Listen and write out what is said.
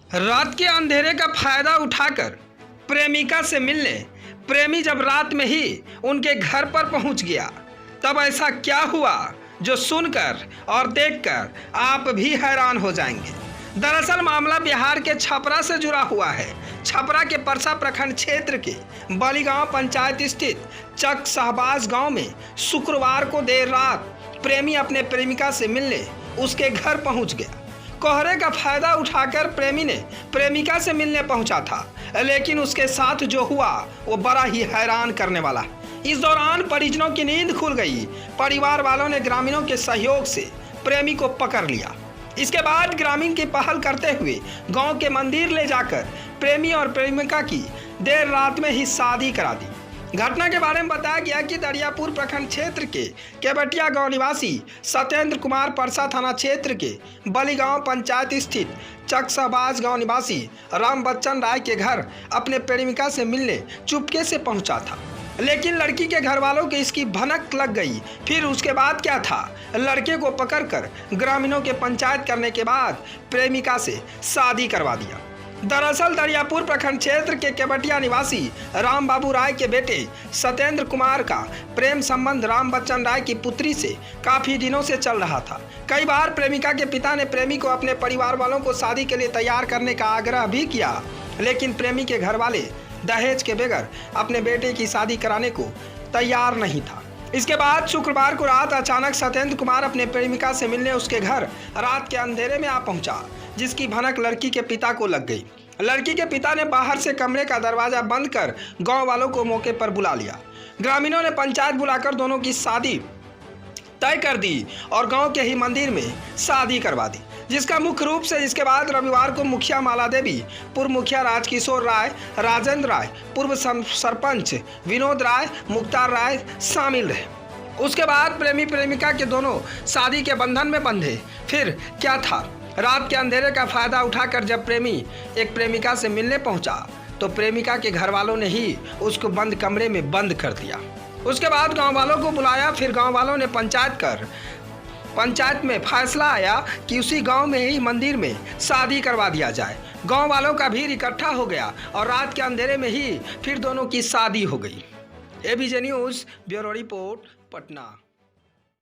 रात के अंधेरे का फायदा उठाकर प्रेमिका से मिलने प्रेमी जब रात में ही उनके घर पर पहुंच गया, तब ऐसा क्या हुआ जो सुनकर और देखकर आप भी हैरान हो जाएंगे। दरअसल मामला बिहार के छपरा से जुड़ा हुआ है। छपरा के परसा प्रखंड क्षेत्र के बलीगांव पंचायत स्थित चक शहबाज गांव में शुक्रवार को देर रात प्रेमी अपने प्रेमिका से मिलने उसके घर पहुंच गया। कोहरे का फायदा उठाकर प्रेमी ने प्रेमिका से मिलने पहुंचा था, लेकिन उसके साथ जो हुआ वो बड़ा ही हैरान करने वाला। इस दौरान परिजनों की नींद खुल गई। परिवार वालों ने ग्रामीणों के सहयोग से प्रेमी को पकड़ लिया। इसके बाद ग्रामीण की पहल करते हुए गांव के मंदिर ले जाकर प्रेमी और प्रेमिका की देर रात में ही शादी करा दी। घटना के बारे में बताया गया कि दरियापुर प्रखंड क्षेत्र के केवटिया गांव निवासी सत्येंद्र कुमार परसा थाना क्षेत्र के बलीगांव पंचायत स्थित चकसाबाज गांव निवासी राम बच्चन राय के घर अपने प्रेमिका से मिलने चुपके से पहुंचा था, लेकिन लड़की के घर वालों के इसकी भनक लग गई। फिर उसके बाद क्या था, लड़के को पकड़कर ग्रामीणों के पंचायत करने के बाद प्रेमिका से शादी करवा दिया। दरअसल दरियापुर प्रखंड क्षेत्र के केवटिया निवासी राम बाबू राय के बेटे सत्येंद्र कुमार का प्रेम संबंध राम बच्चन राय की पुत्री से काफी दिनों से चल रहा था। कई बार प्रेमिका के पिता ने प्रेमी को अपने परिवार वालों को शादी के लिए तैयार करने का आग्रह भी किया, लेकिन प्रेमी के घर वाले दहेज के बगैर अपने बेटे की शादी कराने को तैयार नहीं था। इसके बाद शुक्रवार को रात अचानक सत्येंद्र कुमार अपने प्रेमिका से मिलने उसके घर रात के अंधेरे में आ पहुंचा, जिसकी भनक लड़की के पिता को लग गई। लड़की के पिता ने बाहर से कमरे का दरवाजा बंद कर गांव वालों को मौके पर बुला लिया। ग्रामीणों ने पंचायत बुलाकर दोनों की शादी तय कर दी और गांव के ही मंदिर में शादी करवा दी, जिसका मुख्य रूप से इसके बाद रविवार को मुखिया माला देवी, पूर्व मुखिया राजकिशोर राय, राजेंद्र राय, पूर्व सरपंच विनोद राय, मुख्तार राय शामिल रहे। उसके बाद प्रेमी प्रेमिका के दोनों शादी के बंधन में बंधे। फिर क्या था, रात के अंधेरे का फायदा उठाकर जब प्रेमी एक प्रेमिका से मिलने पहुंचा तो प्रेमिका के घर वालों ने ही उसको बंद कमरे में बंद कर दिया। उसके बाद गांव वालों को बुलाया। फिर गांव वालों ने पंचायत में फैसला आया कि उसी गांव में ही मंदिर में शादी करवा दिया जाए। गांव वालों का भीड़ इकट्ठा हो गया और रात के अंधेरे में ही फिर दोनों की शादी हो गई। ABJ news bureau report, Patna.